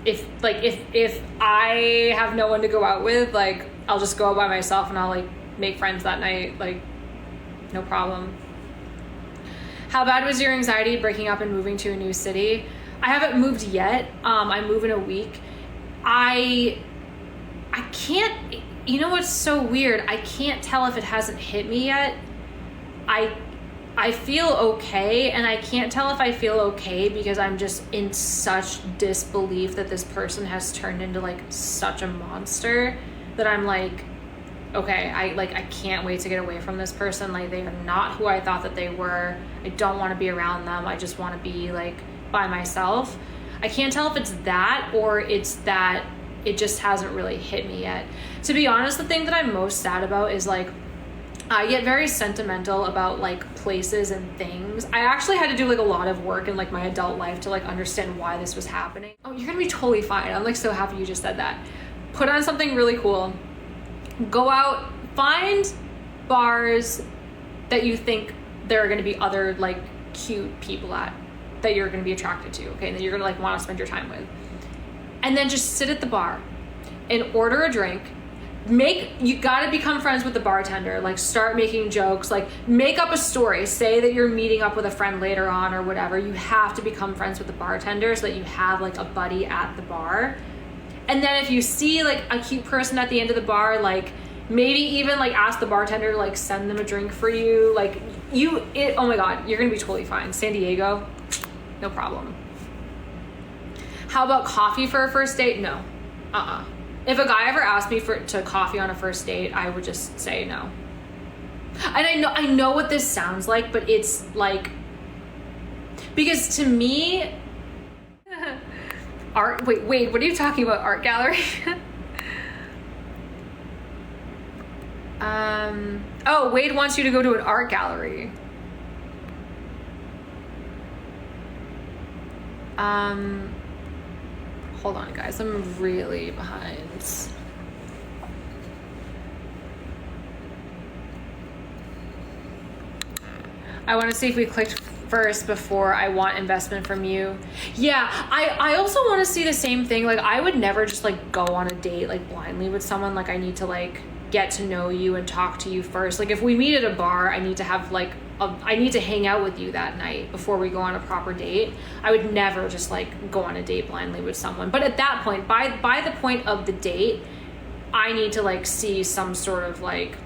if I have no one to go out with, like, I'll just go out by myself and I'll like make friends that night, like, no problem. How bad was your anxiety breaking up and moving to a new city? I haven't moved yet. I move in a week. I can't, you know what's so weird? I can't tell if it hasn't hit me yet. I feel okay, and I can't tell if I feel okay because I'm just in such disbelief that this person has turned into like such a monster that I'm like, okay, I can't wait to get away from this person. Like, they are not who I thought that they were. I don't want to be around them. I just want to be like by myself. I can't tell if it's that or it's that it just hasn't really hit me yet. To be honest, the thing that I'm most sad about is like, I get very sentimental about like places and things. I actually had to do like a lot of work in like my adult life to like understand why this was happening. Oh, you're gonna be totally fine. I'm like so happy you just said that. Put on something really cool. Go out, find bars that you think there are gonna be other like cute people at that you're gonna be attracted to, okay? And that you're gonna like wanna spend your time with. And then just sit at the bar and order a drink. You gotta become friends with the bartender, like start making jokes, like make up a story, say that you're meeting up with a friend later on or whatever. You have to become friends with the bartender so that you have like a buddy at the bar. And then if you see like a cute person at the end of the bar, like maybe even like ask the bartender to like send them a drink for you. Like oh my God, you're gonna be totally fine. San Diego, no problem. How about coffee for a first date? No, If a guy ever asked me to coffee on a first date, I would just say no. And I know what this sounds like, but it's like, because to me, art, wait, what are you talking about? Art gallery? Oh, Wade wants you to go to an art gallery. Hold on, guys, I'm really behind. I want to see if we clicked first before I want investment from you. Yeah, I also want to see the same thing. Like, I would never just like go on a date like blindly with someone. Like, I need to like get to know you and talk to you first. Like, if we meet at a bar, I need to have like I need to hang out with you that night before we go on a proper date. I would never just like go on a date blindly with someone. But at that point, by the point of the date, I need to like see some sort of like,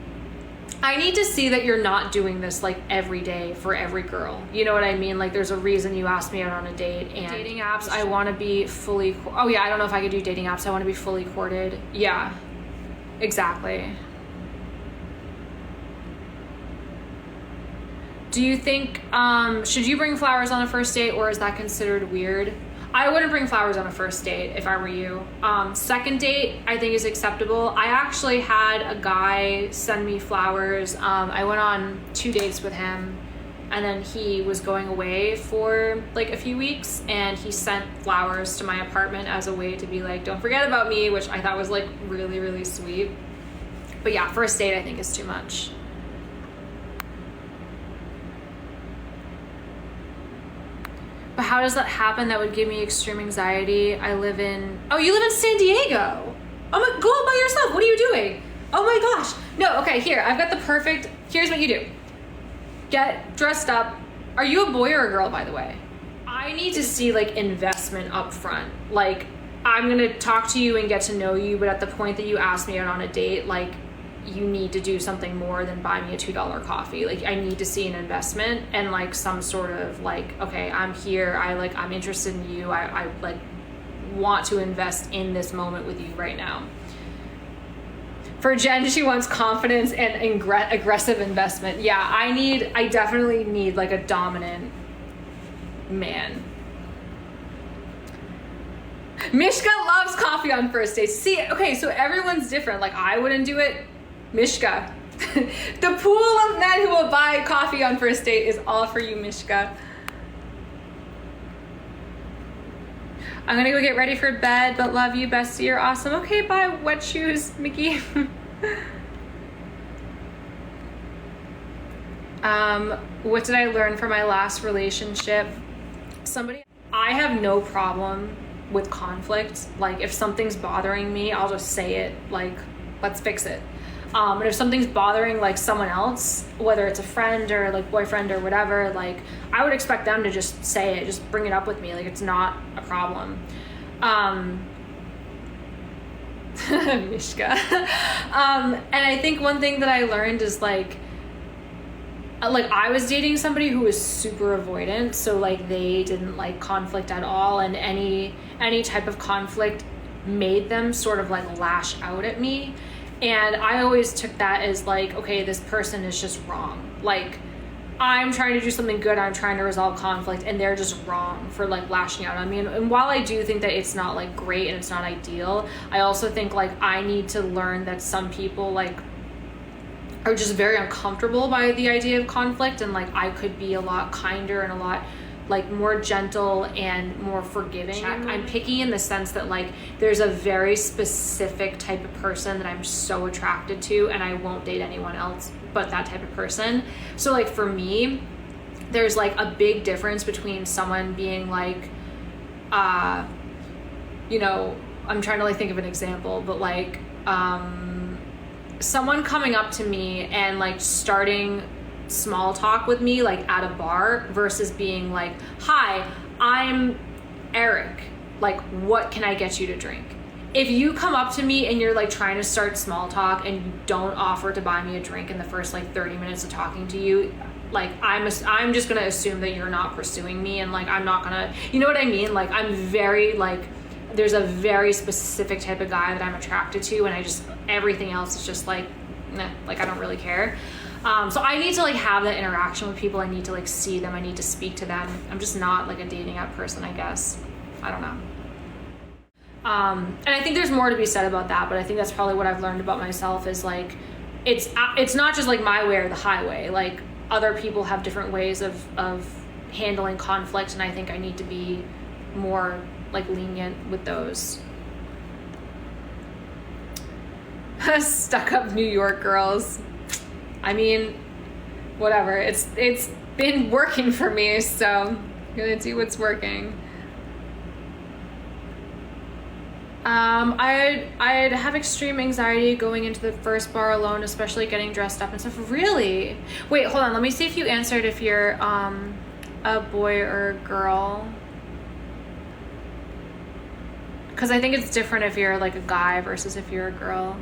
I need to see that you're not doing this like every day for every girl. You know what I mean? Like, there's a reason you asked me out on a date. And dating apps, I want to be fully, oh yeah, I don't know if I could do dating apps. I want to be fully courted. Yeah, exactly. Do you think, should you bring flowers on a first date, or is that considered weird? I wouldn't bring flowers on a first date if I were you. Second date, I think, is acceptable. I actually had a guy send me flowers. I went on 2 dates with him, and then he was going away for like a few weeks, and he sent flowers to my apartment as a way to be like, don't forget about me, which I thought was like really, really sweet. But yeah, first date I think is too much. But how does that happen? That would give me extreme anxiety. Oh, you live in San Diego. Oh my, go out by yourself. What are you doing? Oh my gosh. No, okay, here, I've got here's what you do. Get dressed up. Are you a boy or a girl, by the way? I need to see like investment up front. Like, I'm gonna talk to you and get to know you, but at the point that you ask me out on a date, like, you need to do something more than buy me a $2 coffee. Like, I need to see an investment and like some sort of like, okay, I'm here, I'm interested in you, I like want to invest in this moment with you right now. For Jen, she wants confidence and aggressive investment. Yeah, I definitely need like a dominant man. Mishka loves coffee on first dates. See, okay, so everyone's different. Like, I wouldn't do it. Mishka. The pool of men who will buy coffee on first date is all for you, Mishka. I'm gonna go get ready for bed, but love you, bestie. You're awesome. Okay, bye, wet shoes, Mickey. What did I learn from my last relationship? I have no problem with conflict. Like if something's bothering me, I'll just say it, like, let's fix it. And if something's bothering like someone else, whether it's a friend or like boyfriend or whatever, like I would expect them to just say it, just bring it up with me. Like it's not a problem. Mishka. And I think one thing that I learned is like I was dating somebody who was super avoidant, so like they didn't like conflict at all, and any type of conflict made them sort of like lash out at me. And I always took that as like, okay, this person is just wrong. Like I'm trying to do something good, I'm trying to resolve conflict, and they're just wrong for like lashing out on me. And while I do think that it's not like great and it's not ideal, I also think like I need to learn that some people like are just very uncomfortable by the idea of conflict, and like I could be a lot kinder and a lot like more gentle and more forgiving. I'm picky in the sense that like there's a very specific type of person that I'm so attracted to, and I won't date anyone else but that type of person. So like for me, there's like a big difference between someone being like you know, I'm trying to like think of an example, but like someone coming up to me and like starting small talk with me like at a bar versus being like, hi, I'm Eric, like what can I get you to drink? If you come up to me and you're like trying to start small talk and you don't offer to buy me a drink in the first like 30 minutes of talking to you, like I'm just gonna assume that you're not pursuing me, and like I'm not gonna, you know what I mean? Like I'm very like, there's a very specific type of guy that I'm attracted to, and I just, everything else is just like, nah, like I don't really care. So I need to like have that interaction with people. I need to like see them. I need to speak to them. I'm just not like a dating app person, I guess. I don't know. And I think there's more to be said about that, but I think that's probably what I've learned about myself is like, it's not just like my way or the highway. Like other people have different ways of handling conflict, and I think I need to be more like lenient with those. Stuck up New York girls. I mean, whatever. It's been working for me, so I'm gonna do what's working. I'd have extreme anxiety going into the first bar alone, especially getting dressed up and stuff. Really? Wait, hold on. Let me see if you answered if you're a boy or a girl. Because I think it's different if you're like a guy versus if you're a girl.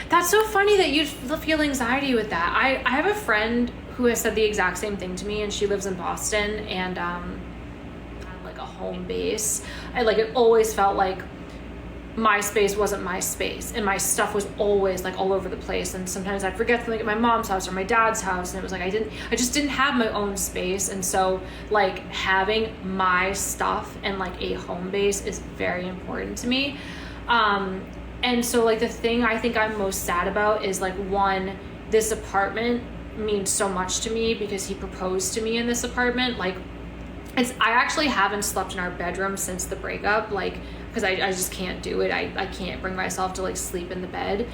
That's so funny that you feel anxiety with that. I have a friend who has said the exact same thing to me, and she lives in Boston, and like a home base. It always felt like my space wasn't my space, and my stuff was always like all over the place, and sometimes I'd forget something at my mom's house or my dad's house, and it was like I just didn't have my own space. And so like having my stuff and like a home base is very important to me. And so like the thing I think I'm most sad about is like, one, this apartment means so much to me because he proposed to me in this apartment. Like I actually haven't slept in our bedroom since the breakup, like because I just can't do it. I can't bring myself to like sleep in the bed.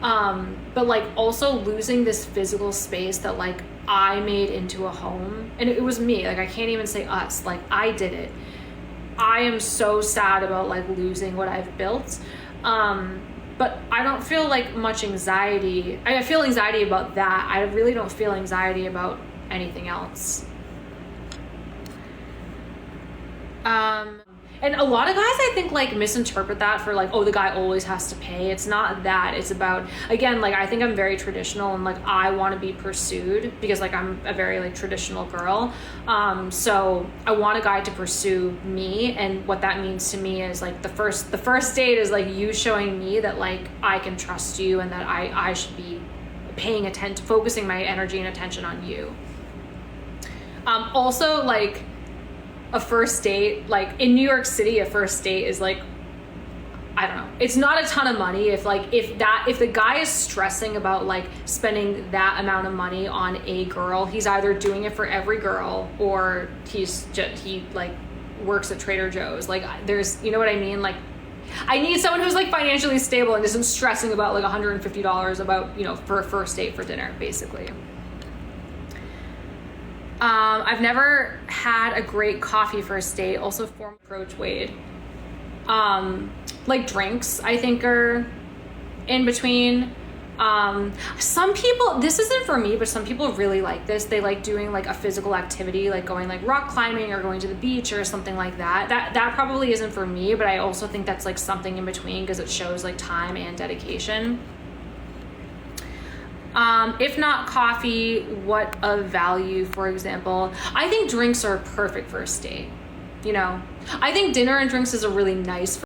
But like also losing this physical space that like I made into a home, and it was me, like I can't even say us, like I did it. I am so sad about like losing what I've built. But I don't feel like much anxiety. I feel anxiety about that. I really don't feel anxiety about anything else. And a lot of guys, I think, like misinterpret that for like, oh, the guy always has to pay. It's not that. It's about, again, like I think I'm very traditional, and like I want to be pursued because like I'm a very like traditional girl. So I want a guy to pursue me, and what that means to me is like the first date is like you showing me that like I can trust you, and that I should be paying attention, focusing my energy and attention on you. Also, like a first date, like in New York City, a first date is like, I don't know, it's not a ton of money. If the guy is stressing about like spending that amount of money on a girl, he's either doing it for every girl, or he like works at Trader Joe's. Like there's, you know what I mean? Like I need someone who's like financially stable and isn't stressing about like $150 about, you know, for a first date for dinner, basically. I've never had a great coffee first date. Also, form approach Wade. Like drinks, I think are in between. Some people, this isn't for me, but some people really like this. They like doing like a physical activity, like going like rock climbing or going to the beach or something like that. That probably isn't for me, but I also think that's like something in between because it shows like time and dedication. If not coffee, what of value, for example? I think drinks are a perfect first date. You know, I think dinner and drinks is a really nice